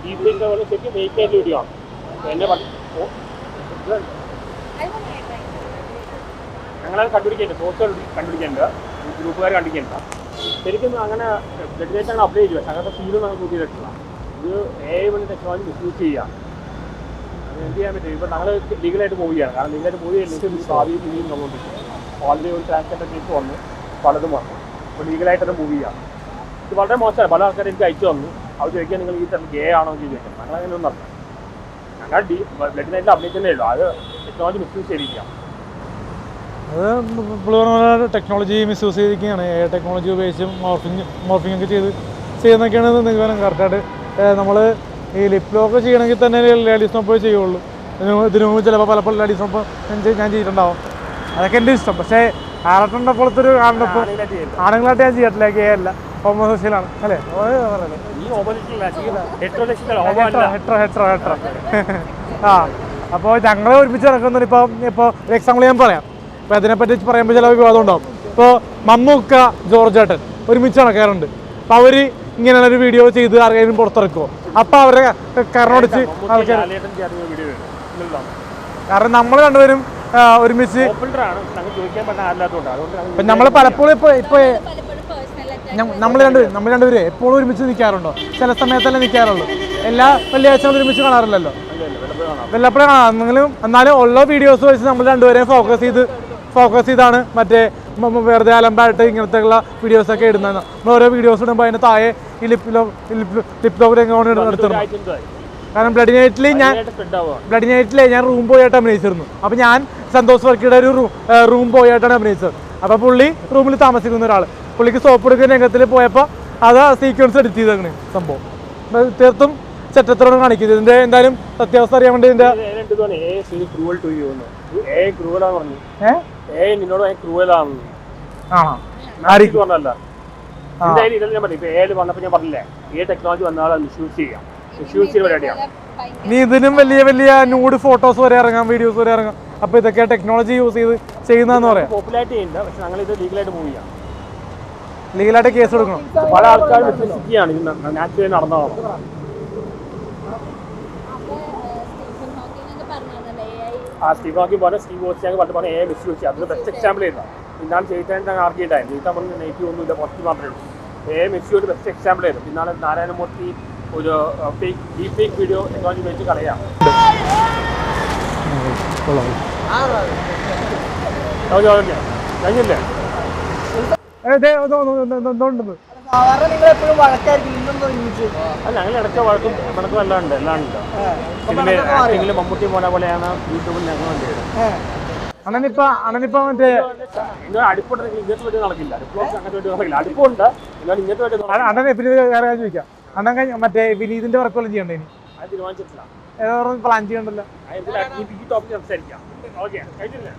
ഡീപേക്ക് പോലെ ശരിക്കും ഫേക്ക് ആയിട്ട് വീഡിയോ ആണ്. എന്നെ ഞങ്ങളത് കണ്ടുപിടിക്കേണ്ടത്, സോഴ്സുകൾ കണ്ടുപിടിക്കേണ്ടത്, ഗ്രൂപ്പുകാർ കണ്ടുപിടിക്കേണ്ട. ശരിക്കും അങ്ങനെ ബ്ലഡ് നൈറ്റ് അങ്ങനെ അപ്ലൈ ചെയ്യുക. അങ്ങനത്തെ ഫീലും നമുക്ക് കൂട്ടിയിട്ടില്ല. ഇത് AI ടെക്നോളജി മിസ്യൂസ് ചെയ്യുകയാണ്. അത് എന്ത് ചെയ്യാൻ പറ്റും? ഇപ്പോൾ ഞങ്ങൾ ലീഗലായിട്ട് പോവുകയാണ്. കാരണം ലീഗലായിട്ട് പോയി ഭാവിയിൽ ഇനിയും നമ്മളോണ്ടിരിക്കും. ഓൾറെഡി ഒരു ട്രാൻസ്ജെൻഡർ കേസ് വന്നു, പലതും വന്നു. അപ്പോൾ ലീഗലായിട്ടത് മൂവ് ചെയ്യുകയാണ്. ഇത് വളരെ മോശമാണ്. പല ആൾക്കാരും എനിക്ക് അയച്ചു തന്നു. അവർ ചോദിക്കാൻ നിങ്ങൾ ഈ തരം ഗേ ആണോ എന്ന് ചോദിക്കാം. ഞങ്ങൾ അങ്ങനെ ഒന്നും അറിയാം. ഞങ്ങൾ ബ്ലഡ് നൈറ്റിൽ അപ്ഡേറ്റ് തന്നെ ഉള്ളൂ. അത് ടെക്നോളജി മിസ്യൂസ് ചെയ്തിരിക്കാം. അത് ടെക്നോളജി മിസ്യൂസ് ചെയ്തിരിക്കുകയാണ്. ടെക്നോളജി ഉപയോഗിച്ച് മോർഫിംഗ് ഒക്കെ ചെയ്യുന്നൊക്കെയാണ് നിഗമനം. കറക്റ്റായിട്ട് നമ്മൾ ഈ ലിപ് ലോക്ക് ചെയ്യണമെങ്കിൽ തന്നെ ലേഡീസ് നോപ്പേ ചെയ്യുള്ളൂ. ഇതിനു മുമ്പ് ചിലപ്പോൾ പലപ്പോൾ ലേഡീസ് നോപ്പ് ഞാൻ ചെയ്തിട്ടുണ്ടാവും. അതൊക്കെ എൻ്റെ ഇഷ്ടം. പക്ഷേ ആറട്ടൻ്റെ പോലത്തെ ഒരു ആണിനൊപ്പം ആണുങ്ങളായിട്ട് ഞാൻ ചെയ്തിട്ടില്ല. ഗേ അല്ല, ഹോമോസെക്ഷലാണ് അല്ലേ? ആ, അപ്പോൾ ഞങ്ങൾ ഒരുമിച്ച് നടക്കുന്നത് ഇപ്പോൾ എക്സാമ്പിൾ ഞാൻ പറയാം. അപ്പോൾ അതിനെപ്പറ്റി പറയുമ്പോൾ ചില വിവാദം ഉണ്ടാവും. ഇപ്പോൾ മമ്മൂക്ക, ജോർജ് ഏട്ടൻ ഒരുമിച്ച് നടക്കാറുണ്ട്. അപ്പോൾ അവർ ഇങ്ങനെയുള്ളൊരു വീഡിയോ ചെയ്ത് ആരെങ്കിലും പുറത്തിറക്കുമോ? അപ്പോൾ അവരെ കരണോടിച്ച് ആൾക്കാർ, കാരണം നമ്മൾ രണ്ടുപേരും ഒരുമിച്ച് നമ്മൾ പലപ്പോഴും ഇപ്പോൾ നമ്മൾ രണ്ടുപേരും എപ്പോഴും ഒരുമിച്ച് നിൽക്കാറുണ്ടോ? ചില സമയത്തല്ലേ നിൽക്കാറുള്ളൂ. എല്ലാ വെള്ളിയാഴ്ചകളും ഒരുമിച്ച് കാണാറില്ലല്ലോ. വല്ലപ്പോഴും കാണാമെങ്കിലും എന്നാലും ഉള്ള വീഡിയോസ് വെച്ച് നമ്മൾ രണ്ടുപേരെയും ഫോക്കസ് ചെയ്താണ് മറ്റേ വെറുതെ അലമ്പായിട്ട് ഇങ്ങനത്തെ ഉള്ള വീഡിയോസൊക്കെ ഇടുന്നത്. നമ്മൾ ഓരോ വീഡിയോസ് ഇടുമ്പോൾ അതിന് താഴെ ഈ ലിപ് ലോക്ക് എടുത്തിരുന്നു. കാരണം ബ്ലഡ് നൈറ്റിൽ ഞാൻ റൂം ബോയായിട്ട് അഭിനയിച്ചിരുന്നു. അപ്പോൾ ഞാൻ സന്തോഷ് വർക്കിയുടെ ഒരു റൂം ബോയായിട്ടാണ് അഭിനയിച്ചത്. അപ്പോൾ പുള്ളി റൂമിൽ താമസിക്കുന്ന ഒരാൾ, പുള്ളിക്ക് സോപ്പ് എടുക്കുന്ന രംഗത്തിൽ പോയപ്പോൾ അത് സീക്വൻസ് എഡിറ്റ് ചെയ്തേക്കണ് സംഭവം. തീർത്തും ചെറ്റത്തോടെ കാണിക്കുന്നത്. ഇതിൻ്റെ എന്തായാലും സത്യാവസ്ഥ അറിയാൻ വേണ്ടി ഇതിൻ്റെ നീ ഇതിനും വലിയ വലിയ ന്യൂഡ് ഫോട്ടോസ് വരെ ഇറങ്ങാം, വീഡിയോസ് വരെ ഇറങ്ങാം. അപ്പൊ ഇതൊക്കെ ടെക്നോളജി യൂസ് ചെയ്ത് ചെയ്യുന്നതെന്ന് പറയാം. ലീഗലായിട്ട് കേസ് എടുക്കണം. പല ആൾക്കാരും നാച്ചുറലി നടന്നതാണ്. സ്റ്റീവ് ഹോക്കിംഗ് പോലെ സ്റ്റീവ് വോച്ചിങ് പണ്ട് പറഞ്ഞ AI മിസ്യൂസ് ചെയ്യുക. അത് ബെസ്റ്റ് എക്സാമ്പിൾ ചെയ്തതാണ്. പിന്നാണ് ചെയ്തിട്ട് ആർക്കിയിട്ടായിരുന്നു. ചെയ്താൽ പറഞ്ഞ നെഗറ്റീവ് ഒന്നും ഇല്ല, പോസിറ്റീവ് മാത്രമേ ഉള്ളൂ. AI മിസ്യൂസ് ബെസ്റ്റ് എക്സാമ്പിൾ ചെയ്തു. പിന്നാണ് നാരായണമൂർത്തി ഒരു ഫേക്ക് വീഡിയോ ടെക്നോളജി വെച്ച് കളയാം. കഴിഞ്ഞില്ലേ? ഞങ്ങൾ ഇടയ്ക്ക് വഴക്കും വഴക്കും എല്ലാം ഉണ്ട്. സിനിമയിൽ മമ്മൂട്ടി പോലെയാണ് യൂട്യൂബിൽ ഞങ്ങൾ മറ്റേ അടുപ്പുണ്ടെങ്കിൽ ഇങ്ങനത്തെ വീഡിയോ നടക്കില്ല. അടുപ്പുണ്ട്, എന്നാൽ ഇങ്ങനത്തെ ചോദിക്കാം. അണ്ണൻ മറ്റേ വിനീതിന്റെ വർക്കുകളും ചെയ്യണ്ടേ? അത് തീരുമാനിച്ചിട്ടില്ല. പ്ലാൻ ചെയ്യണ്ടല്ലോ. ഈ ടോപ്പിക് സംസാരിക്കാം. ഓക്കെ, കഴിഞ്ഞില്ലേ?